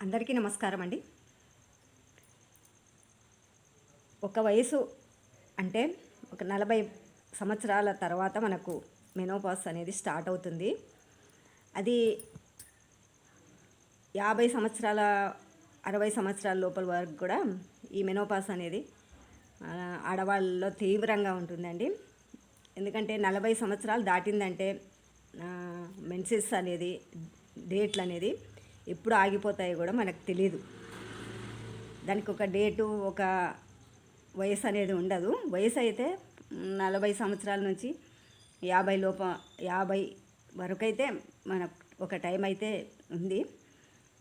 అందరికీ నమస్కారం అండి. ఒక వయసు అంటే ఒక 40 సంవత్సరాల తర్వాత మనకు మెనోపాజ్ అనేది స్టార్ట్ అవుతుంది. అది 50 సంవత్సరాల 60 సంవత్సరాల లోపల వరకు కూడా ఈ మెనోపాజ్ అనేది ఆడవాళ్ళలో తీవ్రంగా ఉంటుందండి. ఎందుకంటే 40 సంవత్సరాలు దాటిందంటే మెన్సెస్ అనేది డేట్లు అనేది ఎప్పుడు ఆగిపోతాయో కూడా మనకు తెలియదు. దానికి ఒక డేటు ఒక వయసు అనేది ఉండదు. వయసు అయితే 40 సంవత్సరాల నుంచి 50 వరకు అయితే మనకు ఒక టైం అయితే ఉంది.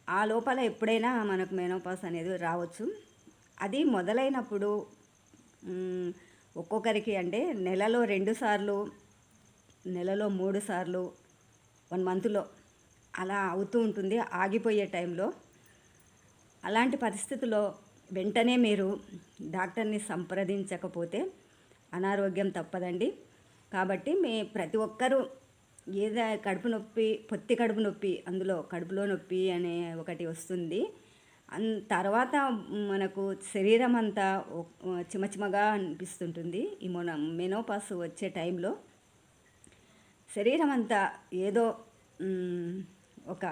ఆ లోపల ఎప్పుడైనా మనకు మెనోపాజ్ అనేది రావచ్చు. అది మొదలైనప్పుడు ఒక్కొక్కరికి అంటే నెలలో 2 సార్లు, నెలలో 3 సార్లు, 1 మంత్లో అలా అవుతూ ఉంటుంది ఆగిపోయే టైంలో. అలాంటి పరిస్థితుల్లో వెంటనే మీరు డాక్టర్ని సంప్రదించకపోతే అనారోగ్యం తప్పదండి. కాబట్టి ప్రతి ఒక్కరూ కడుపు నొప్పి, పొత్తి కడుపు నొప్పి, అందులో కడుపులో నొప్పి అనే ఒకటి వస్తుంది. తర్వాత మనకు శరీరం అంతా చిమచిమగా అనిపిస్తుంటుంది. ఈ మెనోపాజ్ వచ్చే టైంలో శరీరం అంతా ఏదో ఒక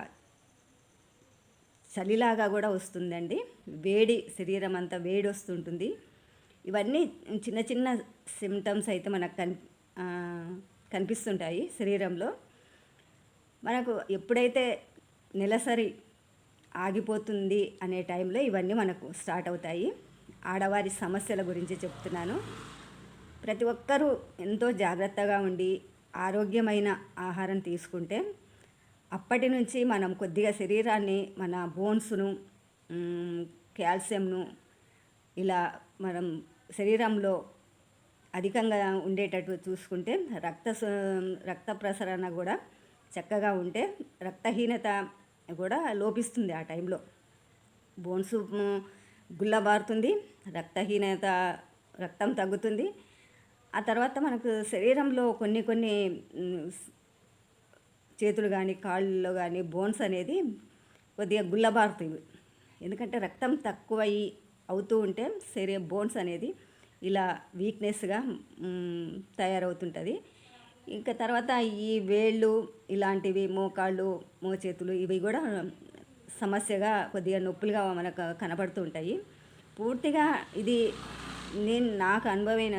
చలిలాగా కూడా వస్తుందండి. వేడి, శరీరం అంతా వేడి వస్తుంటుంది. ఇవన్నీ చిన్న చిన్న సిమ్టమ్స్ అయితే మనకు కనిపిస్తుంటాయి శరీరంలో. మనకు ఎప్పుడైతే నెలసరి ఆగిపోతుంది అనే టైంలో ఇవన్నీ మనకు స్టార్ట్ అవుతాయి. ఆడవారి సమస్యల గురించి చెప్తున్నాను. ప్రతి ఒక్కరూ ఎంతో జాగ్రత్తగా ఉండి ఆరోగ్యమైన ఆహారం తీసుకుంటే అప్పటి నుంచి మనం కొద్దిగా శరీరాన్ని, మన బోన్స్ను, కాల్షియంను ఇలా మనం శరీరంలో అధికంగా ఉండేటట్టు చూసుకుంటే రక్త ప్రసరణ కూడా చక్కగా ఉంటే రక్తహీనత కూడా లోపిస్తుంది. ఆ టైంలో బోన్స్ గుల్లబారుతుంది, రక్తం తగ్గుతుంది. ఆ తర్వాత మనకు శరీరంలో కొన్ని చేతులు కానీ కాళ్ళలో కానీ బోన్స్ అనేది కొద్దిగా గుల్లబారుతాయి. ఎందుకంటే రక్తం తక్కువయ్యి అవుతూ ఉంటే బోన్స్ అనేది ఇలా వీక్నెస్గా తయారవుతుంటుంది. ఇంకా తర్వాత ఈ వేళ్ళు ఇలాంటివి, మోకాళ్ళు, మోచేతులు ఇవి కూడా సమస్యగా కొద్దిగా నొప్పులుగా మనకు కనబడుతూ ఉంటాయి. పూర్తిగా ఇది నాకు అనుభవమైన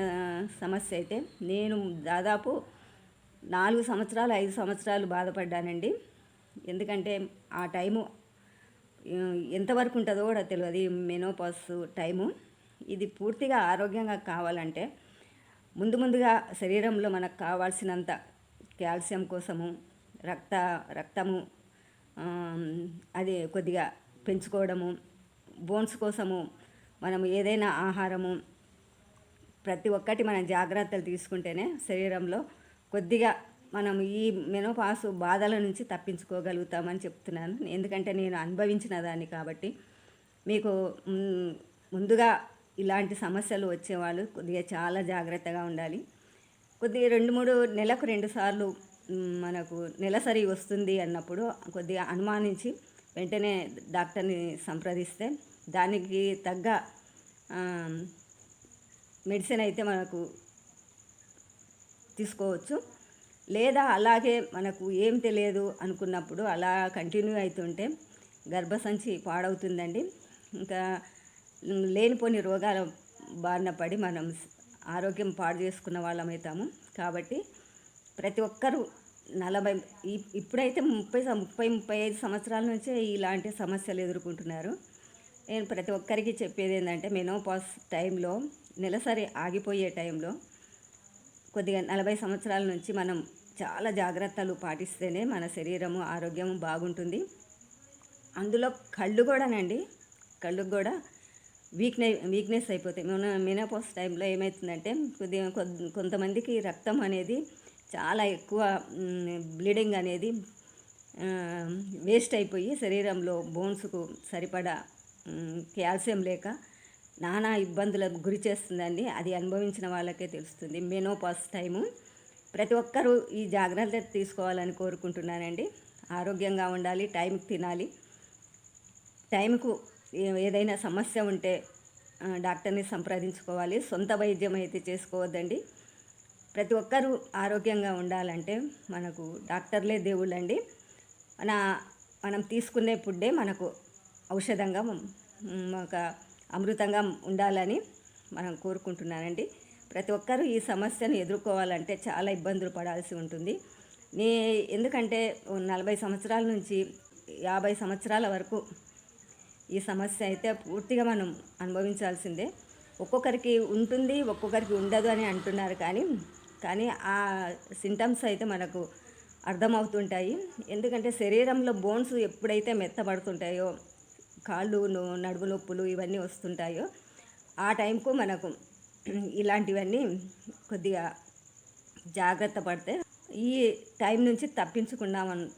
సమస్య అయితే నేను దాదాపు 4 సంవత్సరాలు 5 సంవత్సరాలు బాధపడ్డానండి. ఎందుకంటే ఆ టైము ఎంతవరకు ఉంటుందో కూడా తెలియదు. ఈ మెనోపాజ్ టైము ఇది పూర్తిగా ఆరోగ్యంగా కావాలంటే ముందుగా శరీరంలో మనకు కావాల్సినంత కాల్షియం కోసము రక్తము అది కొద్దిగా పెంచుకోవడము, బోన్స్ కోసము మనం ఏదైనా ఆహారము ప్రతి ఒక్కటి మనం జాగ్రత్తలు తీసుకుంటేనే శరీరంలో కొద్దిగా మనం ఈ మెనోపాజ్ బాధల నుంచి తప్పించుకోగలుగుతామని చెప్తున్నాను. ఎందుకంటే నేను అనుభవించిన దాన్ని కాబట్టి. మీకు ముందుగా ఇలాంటి సమస్యలు వచ్చేవాళ్ళు కొద్దిగా చాలా జాగ్రత్తగా ఉండాలి. కొద్దిగా 2-3 నెలకు 2 సార్లు మనకు నెలసరి వస్తుంది అన్నప్పుడు కొద్దిగా అనుమానించి వెంటనే డాక్టర్ని సంప్రదిస్తే దానికి తగ్గ మెడిసిన్ అయితే మనకు తీసుకోవచ్చు. లేదా అలాగే మనకు ఏం తెలియదు అనుకున్నప్పుడు అలా కంటిన్యూ అవుతుంటే గర్భసంచి పాడవుతుందండి. ఇంకా లేనిపోని రోగాల బారిన పడి మనం ఆరోగ్యం పాడు చేసుకున్న వాళ్ళం అవుతాము. కాబట్టి ప్రతి ఒక్కరూ ఇప్పుడైతే 35 సంవత్సరాల నుంచే ఇలాంటి సమస్యలు ఎదుర్కొంటున్నారు. నేను ప్రతి ఒక్కరికి చెప్పేది ఏంటంటే మెనోపాజ్ టైంలో, నెలసరి ఆగిపోయే టైంలో కొద్దిగా 40 సంవత్సరాల నుంచి మనం చాలా జాగ్రత్తలు పాటిస్తేనే మన శరీరము ఆరోగ్యం బాగుంటుంది. అందులో కళ్ళు కూడా వీక్నెస్ అయిపోతాయి. మెనోపాజ్ టైంలో ఏమవుతుందంటే కొద్దిగా కొంతమందికి రక్తం అనేది చాలా ఎక్కువ బ్లీడింగ్ అనేది వేస్ట్ అయిపోయి శరీరంలో బోన్స్కు సరిపడా కాల్షియం లేక నానా ఇబ్బందులకు గురి చేస్తుందండి. అది అనుభవించిన వాళ్ళకే తెలుస్తుంది. మెనోపాజ్ టైము ప్రతి ఒక్కరూ ఈ జాగ్రత్తలు తీసుకోవాలని కోరుకుంటున్నానండి. ఆరోగ్యంగా ఉండాలి, టైంకి తినాలి. టైంకు ఏదైనా సమస్య ఉంటే డాక్టర్ని సంప్రదించుకోవాలి. సొంత వైద్యం అయితే చేసుకోవద్దండి. ప్రతి ఒక్కరూ ఆరోగ్యంగా ఉండాలంటే మనకు డాక్టర్లే దేవుళ్ళండి. మన మనం తీసుకునే ఫుడ్డే మనకు ఔషధంగా ఒక అమృతంగా ఉండాలని మనం కోరుకుంటున్నానండి. ప్రతి ఒక్కరూ ఈ సమస్యను ఎదుర్కోవాలంటే చాలా ఇబ్బందులు పడాల్సి ఉంటుంది. నే ఎందుకంటే 40 సంవత్సరాల నుంచి 50 సంవత్సరాల వరకు ఈ సమస్య అయితే పూర్తిగా మనం అనుభవించాల్సిందే. ఒక్కొక్కరికి ఉంటుంది, ఒక్కొక్కరికి ఉండదు అని అంటున్నారు. కానీ ఆ సింటమ్స్ అయితే మనకు అర్థమవుతుంటాయి. ఎందుకంటే శరీరంలో బోన్స్ ఎప్పుడైతే మెత్తబడుతుంటాయో, కాళ్ళు నడుము నొప్పులు ఇవన్నీ వస్తుంటాయో, ఆ టైంకు మనకు ఇలాంటివన్నీ కొద్దిగా జాగ్రత్త పడితే ఈ టైం నుంచి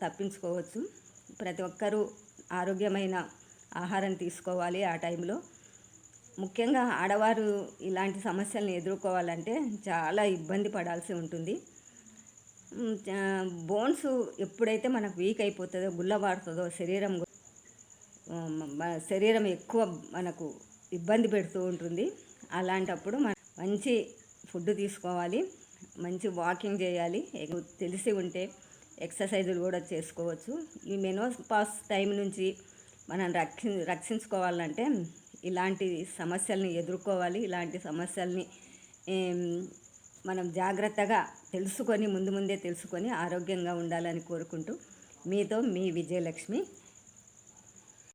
తప్పించుకోవచ్చు. ప్రతి ఒక్కరూ ఆరోగ్యమైన ఆహారం తీసుకోవాలి ఆ టైంలో. ముఖ్యంగా ఆడవారు ఇలాంటి సమస్యలను ఎదుర్కోవాలంటే చాలా ఇబ్బంది పడాల్సి ఉంటుంది. బోన్స్ ఎప్పుడైతే మనకు వీక్ అయిపోతుందో, గుల్లబారుతుందో శరీరం ఎక్కువ మనకు ఇబ్బంది పెడుతూ ఉంటుంది. అలాంటప్పుడు మంచి ఫుడ్ తీసుకోవాలి, మంచి వాకింగ్ చేయాలి. తెలిసి ఉంటే ఎక్సర్సైజులు కూడా చేసుకోవచ్చు. ఈ మెనోపాజ్ టైం నుంచి మనం రక్షించుకోవాలంటే ఇలాంటి సమస్యల్ని ఎదుర్కోవాలి. ఇలాంటి సమస్యల్ని మనం జాగ్రత్తగా ముందే తెలుసుకొని ఆరోగ్యంగా ఉండాలని కోరుకుంటూ మీతో మీ విజయలక్ష్మి.